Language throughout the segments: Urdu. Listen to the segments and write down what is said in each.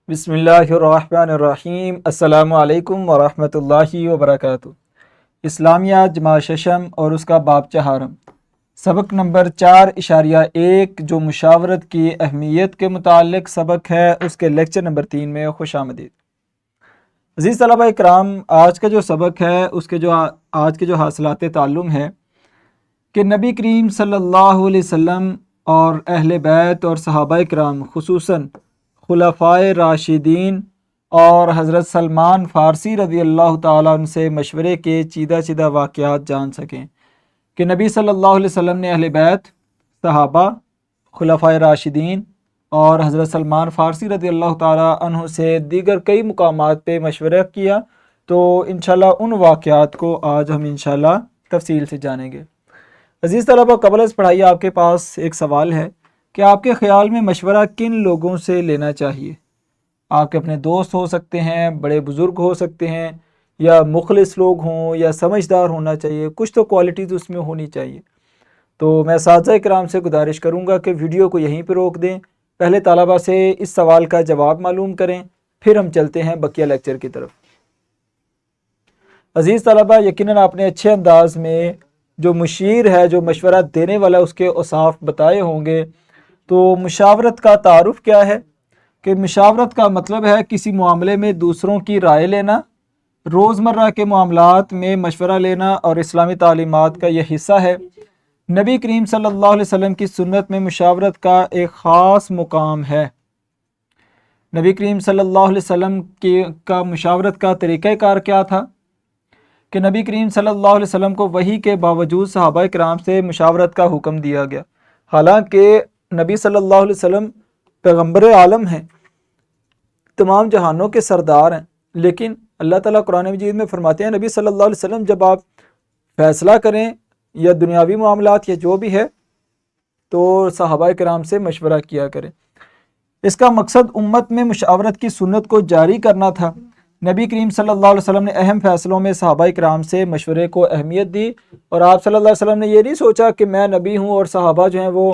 بسم اللہ الرحمن الرحیم۔ السلام علیکم ورحمۃ اللہ وبرکاتہ۔ اسلامیہ جماع ششم اور اس کا باب چہارم، سبق نمبر 4.1 جو مشاورت کی اہمیت کے متعلق سبق ہے، اس کے لیکچر نمبر 3 میں خوش آمدید۔ عزیز طلبہ اکرام، آج کا جو سبق ہے اس کے آج کے جو حاصلات تعلم ہے کہ نبی کریم صلی اللہ علیہ وسلم اور اہل بیت اور صحابہ اکرام خصوصاً خلفائے راشدین اور حضرت سلمان فارسی رضی اللہ تعالیٰ عنہ سے مشورے کے چیدہ واقعات جان سکیں کہ نبی صلی اللہ علیہ وسلم نے اہل بیت، صحابہ، خلفائے راشدین اور حضرت سلمان فارسی رضی اللہ تعالیٰ عنہ سے دیگر کئی مقامات پہ مشورہ کیا، تو انشاءاللہ ان واقعات کو آج ہم انشاءاللہ تفصیل سے جانیں گے۔ عزیز طلبہ، قبل از پڑھائی آپ کے پاس ایک سوال ہے کہ آپ کے خیال میں مشورہ کن لوگوں سے لینا چاہیے؟ آپ کے اپنے دوست ہو سکتے ہیں، بڑے بزرگ ہو سکتے ہیں، یا مخلص لوگ ہوں، یا سمجھدار ہونا چاہیے، کچھ تو کوالٹیز اس میں ہونی چاہیے۔ تو میں اساتذہ کرام سے گزارش کروں گا کہ ویڈیو کو یہیں پہ روک دیں، پہلے طلبہ سے اس سوال کا جواب معلوم کریں، پھر ہم چلتے ہیں بقیہ لیکچر کی طرف۔ عزیز طلبہ، یقیناً آپ نے اچھے انداز میں جو مشیر ہے، جو مشورہ دینے والا، اس کے اوصاف بتائے ہوں گے۔ تو مشاورت کا تعارف کیا ہے؟ کہ مشاورت کا مطلب ہے کسی معاملے میں دوسروں کی رائے لینا، روزمرہ کے معاملات میں مشورہ لینا، اور اسلامی تعلیمات کا یہ حصہ ہے۔ نبی کریم صلی اللہ علیہ وسلم کی سنت میں مشاورت کا ایک خاص مقام ہے۔ نبی کریم صلی اللہ علیہ وسلم کا مشاورت کا طریقہ کار کیا تھا کہ نبی کریم صلی اللہ علیہ وسلم کو وحی کے باوجود صحابہ کرام سے مشاورت کا حکم دیا گیا، حالانکہ نبی صلی اللہ علیہ وسلم پیغمبر عالم ہیں، تمام جہانوں کے سردار ہیں، لیکن اللہ تعالیٰ قرآن مجید میں فرماتے ہیں نبی صلی اللہ علیہ وسلم جب آپ فیصلہ کریں یا دنیاوی معاملات یا جو بھی ہے تو صحابہ کرام سے مشورہ کیا کریں۔ اس کا مقصد امت میں مشاورت کی سنت کو جاری کرنا تھا۔ نبی کریم صلی اللہ علیہ وسلم نے اہم فیصلوں میں صحابہ کرام سے مشورے کو اہمیت دی، اور آپ صلی اللہ علیہ وسلم نے یہ نہیں سوچا کہ میں نبی ہوں اور صحابہ جو ہیں وہ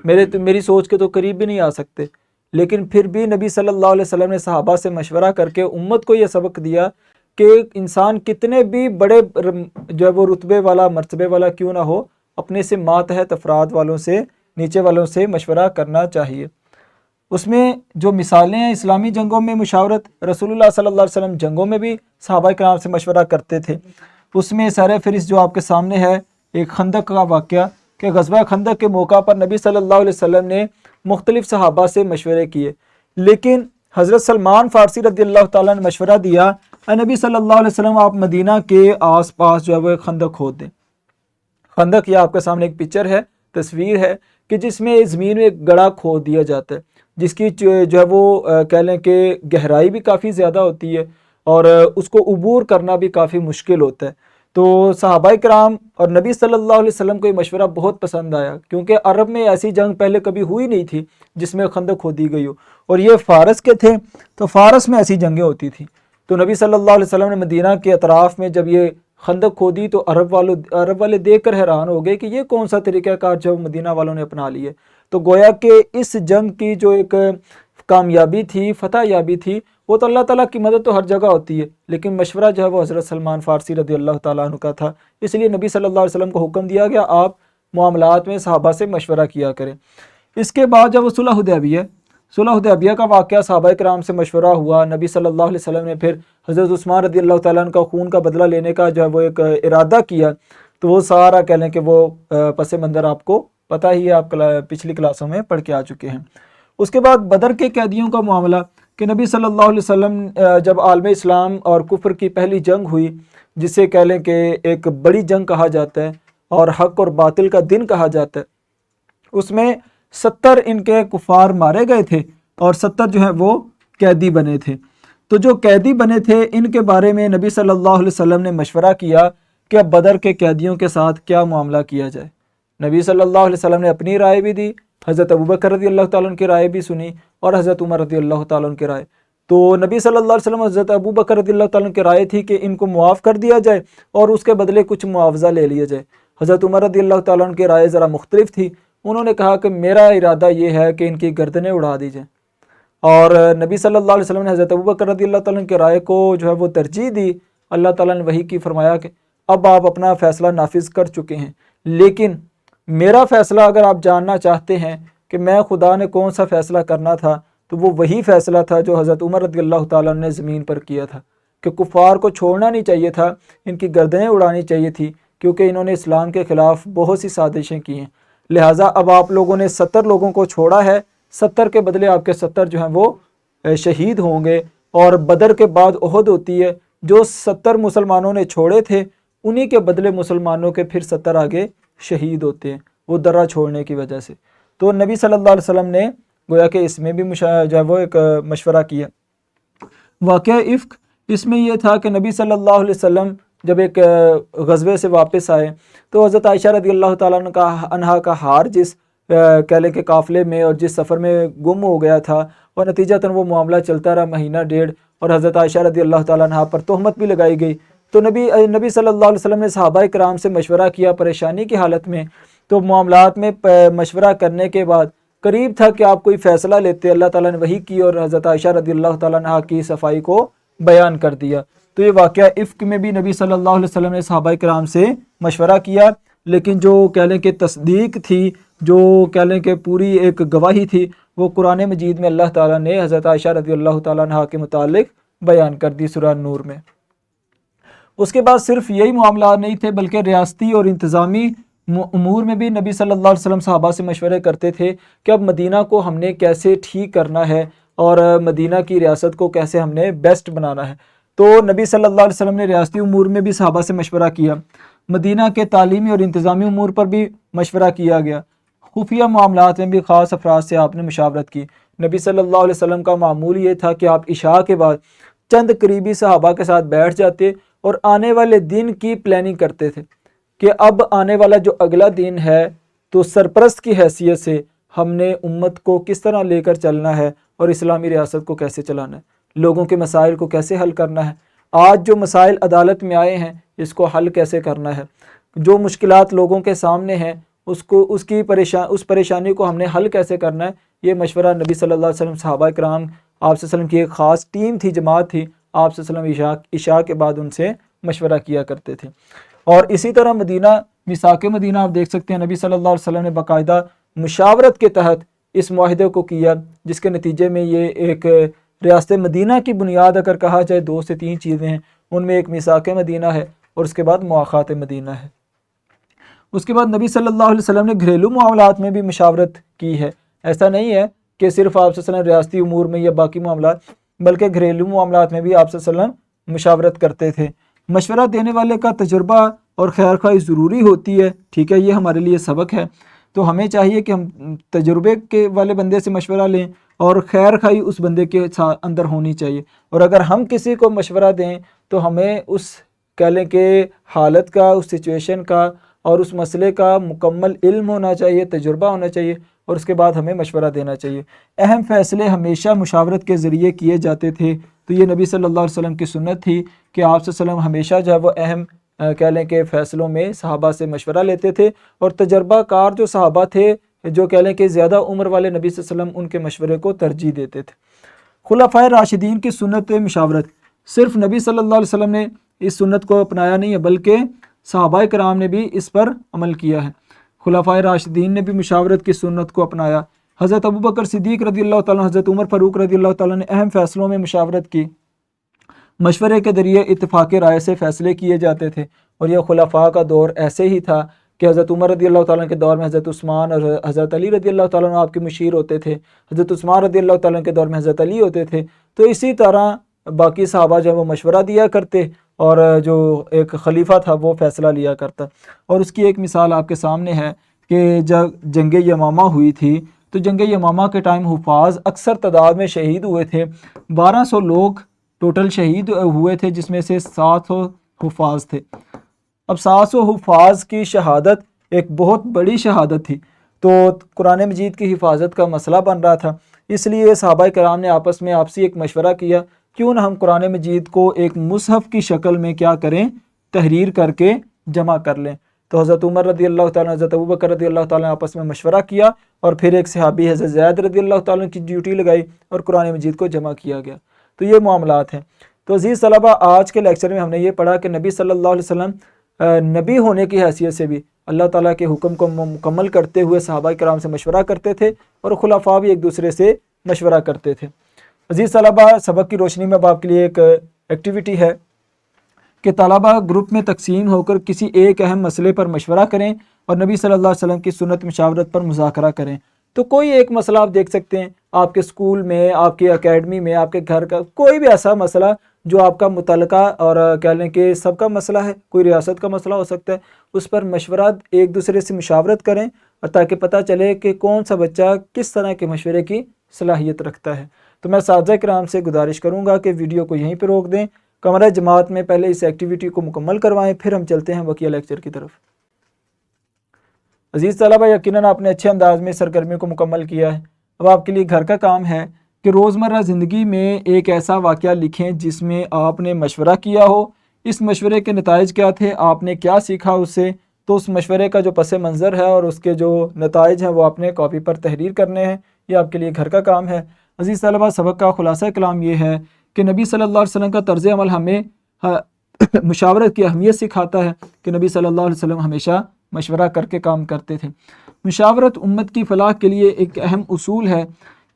میری سوچ کے تو قریب بھی نہیں آ سکتے، لیکن پھر بھی نبی صلی اللہ علیہ وسلم نے صحابہ سے مشورہ کر کے امت کو یہ سبق دیا کہ انسان کتنے بھی بڑے جو ہے وہ رتبے والا، مرتبے والا کیوں نہ ہو، اپنے سے ماتحت افراد والوں سے، نیچے والوں سے مشورہ کرنا چاہیے۔ اس میں جو مثالیں ہیں اسلامی جنگوں میں مشاورت، رسول اللہ صلی اللہ علیہ وسلم جنگوں میں بھی صحابہ کرام سے مشورہ کرتے تھے۔ اس میں سر فہرست جو آپ کے سامنے ہے ایک خندق کا واقعہ، کہ غزوہ خندق کے موقع پر نبی صلی اللہ علیہ وسلم نے مختلف صحابہ سے مشورے کیے، لیکن حضرت سلمان فارسی رضی اللہ تعالیٰ نے مشورہ دیا، اے نبی صلی اللہ علیہ وسلم آپ مدینہ کے آس پاس جو ہے وہ ایک خندق کھود دیں۔ خندق یہ آپ کے سامنے ایک پکچر ہے، تصویر ہے، کہ جس میں زمین میں ایک گڑھا کھود دیا جاتا ہے، جس کی جو ہے وہ کہہ لیں کہ گہرائی بھی کافی زیادہ ہوتی ہے، اور اس کو عبور کرنا بھی کافی مشکل ہوتا ہے۔ تو صحابہ کرام اور نبی صلی اللہ علیہ وسلم کو یہ مشورہ بہت پسند آیا، کیونکہ عرب میں ایسی جنگ پہلے کبھی ہوئی نہیں تھی جس میں خندق کھودی گئی ہو، اور یہ فارس کے تھے، تو فارس میں ایسی جنگیں ہوتی تھیں۔ تو نبی صلی اللہ علیہ وسلم نے مدینہ کے اطراف میں جب یہ خندق کھودی تو عرب والے دیکھ کر حیران ہو گئے کہ یہ کون سا طریقہ کار جو مدینہ والوں نے اپنا لیے۔ تو گویا کہ اس جنگ کی جو ایک کامیابی تھی، فتح یابی تھی، وہ تو اللہ تعالیٰ کی مدد تو ہر جگہ ہوتی ہے، لیکن مشورہ جو ہے وہ حضرت سلمان فارسی رضی اللہ تعالیٰ عنہ کا تھا، اس لیے نبی صلی اللہ علیہ وسلم کو حکم دیا گیا آپ معاملات میں صحابہ سے مشورہ کیا کریں۔ اس کے بعد جب وہ صلح حدیبیہ کا واقعہ صحابہ کرام سے مشورہ ہوا، نبی صلی اللہ علیہ وسلم نے پھر حضرت عثمان رضی اللہ تعالیٰ عنہ کا خون کا بدلہ لینے کا جو ہے وہ ایک ارادہ کیا، تو وہ سارا کہہ لیں کہ وہ پس منظر آپ کو پتہ ہی ہے، آپ پچھلی کلاسوں میں پڑھ کے آ چکے ہیں۔ اس کے بعد بدر کے قیدیوں کا معاملہ، کہ نبی صلی اللہ علیہ وسلم جب عالم اسلام اور کفر کی پہلی جنگ ہوئی، جسے کہہ لیں کہ ایک بڑی جنگ کہا جاتا ہے اور حق اور باطل کا دن کہا جاتا ہے، اس میں 70 ان کے کفار مارے گئے تھے اور 70 جو ہیں وہ قیدی بنے تھے۔ تو جو قیدی بنے تھے ان کے بارے میں نبی صلی اللہ علیہ وسلم نے مشورہ کیا کہ اب بدر کے قیدیوں کے ساتھ کیا معاملہ کیا جائے۔ نبی صلی اللہ علیہ وسلم نے اپنی رائے بھی دی، حضرت ابوبکر رضی اللہ تعالیٰ عنہ کی رائے بھی سنی، اور حضرت عمر رضی اللہ تعالیٰ عنہ کی رائے۔ تو نبی صلی اللہ علیہ وسلم حضرت ابوبکر رضی اللہ تعالیٰ عنہ کی رائے تھی کہ ان کو معاف کر دیا جائے اور اس کے بدلے کچھ معاوضہ لے لیا جائے۔ حضرت عمر رضی اللہ تعالیٰ عنہ کی رائے ذرا مختلف تھی، انہوں نے کہا کہ میرا ارادہ یہ ہے کہ ان کی گردنیں اڑا دی جائیں۔ اور نبی صلی اللہ علیہ وسلم نے حضرت ابوبکر رضی اللہ تعالیٰ عنہ کی رائے کو جو ہے وہ ترجیح دی۔ اللہ تعالیٰ نے وحی کی فرمایا کہ اب آپ اپنا فیصلہ نافذ کر چکے ہیں، لیکن میرا فیصلہ اگر آپ جاننا چاہتے ہیں کہ میں خدا نے کون سا فیصلہ کرنا تھا، تو وہ وہی فیصلہ تھا جو حضرت عمر رضی اللہ تعالیٰ عنہ نے زمین پر کیا تھا، کہ کفار کو چھوڑنا نہیں چاہیے تھا، ان کی گردنیں اڑانی چاہیے تھی، کیونکہ انہوں نے اسلام کے خلاف بہت سی سازشیں کی ہیں۔ لہٰذا اب آپ لوگوں نے 70 لوگوں کو چھوڑا ہے، 70 کے بدلے آپ کے 70 جو ہیں وہ شہید ہوں گے، اور بدر کے بعد احد ہوتی ہے، جو 70 مسلمانوں نے چھوڑے تھے انہی کے بدلے مسلمانوں کے پھر 70 آگے شہید ہوتے ہیں، وہ درہ چھوڑنے کی وجہ سے۔ تو نبی صلی اللہ علیہ وسلم نے گویا کہ اس میں بھی جو ہے وہ ایک مشورہ کیا۔ واقعہ افک اس میں یہ تھا کہ نبی صلی اللہ علیہ وسلم جب ایک غزوے سے واپس آئے تو حضرت عائشہ رضی اللہ تعالیٰ عنہا کا ہار جس کہہ لیں کہ قافلے میں اور جس سفر میں گم ہو گیا تھا، اور نتیجتاً وہ معاملہ چلتا رہا مہینہ ڈیڑھ، اور حضرت عائشہ رضی اللہ تعالیٰ عنہا پر تہمت بھی لگائی گئی۔ تو نبی صلی اللہ علیہ وسلم نے صحابہ کرام سے مشورہ کیا پریشانی کی حالت میں، تو معاملات میں مشورہ کرنے کے بعد قریب تھا کہ آپ کوئی فیصلہ لیتے، اللہ تعالیٰ نے وحی کی اور حضرت عائشہ رضی اللہ تعالیٰ عنہا کی صفائی کو بیان کر دیا۔ تو یہ واقعہ افک میں بھی نبی صلی اللہ علیہ وسلم نے صحابہ کرام سے مشورہ کیا، لیکن جو کہہ لیں کہ تصدیق تھی، جو کہہ لیں کہ پوری ایک گواہی تھی، وہ قرآن مجید میں اللہ تعالیٰ نے حضرت عائشہ رضی اللہ تعالیٰ عنہا کے متعلق بیان کر دی سورہ نور میں۔ اس کے بعد صرف یہی معاملات نہیں تھے، بلکہ ریاستی اور انتظامی امور میں بھی نبی صلی اللہ علیہ وسلم صحابہ سے مشورے کرتے تھے کہ اب مدینہ کو ہم نے کیسے ٹھیک کرنا ہے، اور مدینہ کی ریاست کو کیسے ہم نے بیسٹ بنانا ہے۔ تو نبی صلی اللہ علیہ وسلم نے ریاستی امور میں بھی صحابہ سے مشورہ کیا، مدینہ کے تعلیمی اور انتظامی امور پر بھی مشورہ کیا گیا، خفیہ معاملات میں بھی خاص افراد سے آپ نے مشاورت کی۔ نبی صلی اللہ علیہ وسلم کا معمول یہ تھا کہ آپ عشاء کے بعد چند قریبی صحابہ کے ساتھ بیٹھ جاتے اور آنے والے دن کی پلاننگ کرتے تھے کہ اب آنے والا جو اگلا دن ہے تو سرپرست کی حیثیت سے ہم نے امت کو کس طرح لے کر چلنا ہے، اور اسلامی ریاست کو کیسے چلانا ہے، لوگوں کے مسائل کو کیسے حل کرنا ہے، آج جو مسائل عدالت میں آئے ہیں اس کو حل کیسے کرنا ہے، جو مشکلات لوگوں کے سامنے ہیں اس پریشانی کو ہم نے حل کیسے کرنا ہے۔ یہ مشورہ نبی صلی اللہ علیہ وسلم صحابہ کرام آپ صلی اللہ علیہ وسلم کی ایک خاص ٹیم تھی، جماعت تھی، آپ صلی اللہ علیہ وسلم عشاء کے بعد ان سے مشورہ کیا کرتے تھے۔ اور اسی طرح مدینہ، میثاق مدینہ آپ دیکھ سکتے ہیں، نبی صلی اللہ علیہ وسلم نے باقاعدہ مشاورت کے تحت اس معاہدے کو کیا، جس کے نتیجے میں یہ ایک ریاست مدینہ کی بنیاد اگر کہا جائے 2 سے 3 چیزیں ہیں، ان میں ایک میثاق مدینہ ہے اور اس کے بعد مواخات مدینہ ہے۔ اس کے بعد نبی صلی اللہ علیہ وسلم نے گھریلو معاملات میں بھی مشاورت کی ہے۔ ایسا نہیں ہے کہ صرف آپ صلی اللہ علیہ وسلم ریاستی امور میں یا باقی معاملات، بلکہ گھریلو معاملات میں بھی آپ صلی اللہ علیہ وسلم مشاورت کرتے تھے۔ مشورہ دینے والے کا تجربہ اور خیر خواہی ضروری ہوتی ہے، ٹھیک ہے، یہ ہمارے لیے سبق ہے، تو ہمیں چاہیے کہ ہم تجربے کے والے بندے سے مشورہ لیں اور خیر خواہی اس بندے کے اندر ہونی چاہیے، اور اگر ہم کسی کو مشورہ دیں تو ہمیں اس کہہ لیں کہ حالت کا، اس سچویشن کا اور اس مسئلے کا مکمل علم ہونا چاہیے، تجربہ ہونا چاہیے، اور اس کے بعد ہمیں مشورہ دینا چاہیے۔ اہم فیصلے ہمیشہ مشاورت کے ذریعے کیے جاتے تھے، تو یہ نبی صلی اللہ علیہ وسلم کی سنت تھی کہ آپ صلی اللہ علیہ وسلم ہمیشہ جو ہے وہ اہم کہہ لیں کہ فیصلوں میں صحابہ سے مشورہ لیتے تھے، اور تجربہ کار جو صحابہ تھے، جو کہہ لیں کہ زیادہ عمر والے نبی صلی اللہ علیہ وسلم ان کے مشورے کو ترجیح دیتے تھے۔ خلفائے راشدین کی سنت مشاورت، صرف نبی صلی اللہ علیہ وسلم نے اس سنت کو اپنایا نہیں ہے، بلکہ صحابہ کرام نے بھی اس پر عمل کیا ہے۔ خلفائے راشدین نے بھی مشاورت کی سنت کو اپنایا۔ حضرت ابوبکر صدیق رضی اللہ تعالیٰ، حضرت عمر فاروق رضی اللہ تعالیٰ نے اہم فیصلوں میں مشاورت کی۔ مشورے کے ذریعے اتفاق رائے سے فیصلے کیے جاتے تھے، اور یہ خلفاء کا دور ایسے ہی تھا کہ حضرت عمر رضی اللہ تعالیٰ کے دور میں حضرت عثمان اور حضرت علی رضی اللہ تعالیٰ آپ کے مشیر ہوتے تھے، حضرت عثمان رضی اللہ تعالیٰ کے دور میں حضرت علی ہوتے تھے۔ تو اسی طرح باقی صحابہ جو وہ مشورہ دیا کرتے، اور جو ایک خلیفہ تھا وہ فیصلہ لیا کرتا۔ اور اس کی ایک مثال آپ کے سامنے ہے کہ جب جنگ یمامہ ہوئی تھی تو جنگ یمامہ کے ٹائم حفاظ اکثر تعداد میں شہید ہوئے تھے، 1200 لوگ ٹوٹل شہید ہوئے تھے، جس میں سے 700 حفاظ تھے۔ اب 700 حفاظ کی شہادت ایک بہت بڑی شہادت تھی، تو قرآن مجید کی حفاظت کا مسئلہ بن رہا تھا، اس لیے صحابہ کرام نے آپس میں آپسی ایک مشورہ کیا، کیوں نہ ہم قرآن مجید کو ایک مصحف کی شکل میں کیا کریں، تحریر کر کے جمع کر لیں۔ تو حضرت عمر رضی اللہ تعالیٰ حضرت ابوبکر رضی اللہ تعالیٰ آپس میں مشورہ کیا اور پھر ایک صحابی حضرت زید رضی اللہ تعالیٰ کی ڈیوٹی لگائی اور قرآن مجید کو جمع کیا گیا۔ تو یہ معاملات ہیں۔ تو عزیز طلبہ، آج کے لیکچر میں ہم نے یہ پڑھا کہ نبی صلی اللہ علیہ وسلم نبی ہونے کی حیثیت سے بھی اللہ تعالیٰ کے حکم کو مکمل کرتے ہوئے صحابہ کرام سے مشورہ کرتے تھے اور خلفاء بھی ایک دوسرے سے مشورہ کرتے تھے۔ عزیز طلبہ، سبق کی روشنی میں اب آپ کے لیے ایک ایکٹیویٹی ہے کہ طلبہ گروپ میں تقسیم ہو کر کسی ایک اہم مسئلے پر مشورہ کریں اور نبی صلی اللہ علیہ وسلم کی سنت مشاورت پر مذاکرہ کریں۔ تو کوئی ایک مسئلہ آپ دیکھ سکتے ہیں، آپ کے اسکول میں، آپ کے اکیڈمی میں، آپ کے گھر کا کوئی بھی ایسا مسئلہ جو آپ کا متعلقہ اور کہہ لیں کہ سب کا مسئلہ ہے، کوئی ریاست کا مسئلہ ہو سکتا ہے، اس پر مشورہ ایک دوسرے سے مشاورت کریں اور تاکہ پتہ چلے کہ کون سا بچہ کس طرح کے مشورے کی صلاحیت رکھتا ہے۔ تو میں اساتذہ کرام سے گزارش کروں گا کہ ویڈیو کو یہیں پہ روک دیں، کمرہ جماعت میں پہلے اس ایکٹیویٹی کو مکمل کروائیں، پھر ہم چلتے ہیں بقیہ لیکچر کی طرف۔ عزیز طلبہ، یقیناً آپ نے اچھے انداز میں سرگرمی کو مکمل کیا ہے۔ اب آپ کے لیے گھر کا کام ہے کہ روزمرہ زندگی میں ایک ایسا واقعہ لکھیں جس میں آپ نے مشورہ کیا ہو، اس مشورے کے نتائج کیا تھے، آپ نے کیا سیکھا اس سے، تو اس مشورے کا جو پس منظر ہے اور اس کے جو نتائج ہیں وہ آپ نے کاپی پر تحریر کرنے ہیں۔ یہ آپ کے لیے گھر کا کام ہے۔ عزیز طلبہ، سبق کا خلاصہ کلام یہ ہے کہ نبی صلی اللہ علیہ وسلم کا طرز عمل ہمیں مشاورت کی اہمیت سکھاتا ہے کہ نبی صلی اللہ علیہ وسلم ہمیشہ مشورہ کر کے کام کرتے تھے۔ مشاورت امت کی فلاح کے لیے ایک اہم اصول ہے۔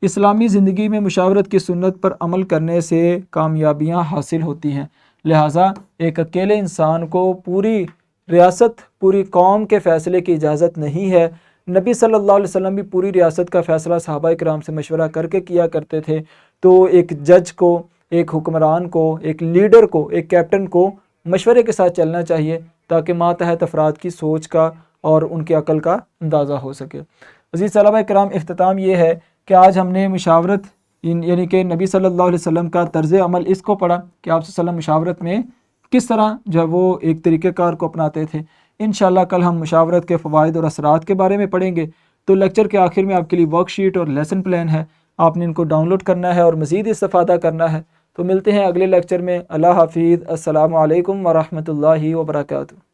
اسلامی زندگی میں مشاورت کی سنت پر عمل کرنے سے کامیابیاں حاصل ہوتی ہیں، لہٰذا ایک اکیلے انسان کو پوری ریاست، پوری قوم کے فیصلے کی اجازت نہیں ہے۔ نبی صلی اللہ علیہ وسلم بھی پوری ریاست کا فیصلہ صحابہ کرام سے مشورہ کر کے کیا کرتے تھے۔ تو ایک جج کو، ایک حکمران کو، ایک لیڈر کو، ایک کیپٹن کو مشورے کے ساتھ چلنا چاہیے تاکہ ماتحت افراد کی سوچ کا اور ان کی عقل کا اندازہ ہو سکے۔ عزیز طلبہ کرام، اختتام یہ ہے کہ آج ہم نے مشاورت یعنی کہ نبی صلی اللہ علیہ وسلم کا طرز عمل اس کو پڑھا کہ آپ صلی اللہ علیہ وسلم مشاورت میں کس طرح جو ہے وہ ایک طریقہ کار کو اپناتے تھے۔ انشاءاللہ کل ہم مشاورت کے فوائد اور اثرات کے بارے میں پڑھیں گے۔ تو لیکچر کے آخر میں آپ کے لیے ورک شیٹ اور لیسن پلان ہے، آپ نے ان کو ڈاؤن لوڈ کرنا ہے اور مزید استفادہ کرنا ہے۔ تو ملتے ہیں اگلے لیکچر میں۔ اللہ حافظ۔ السلام علیکم ورحمۃ اللہ وبرکاتہ۔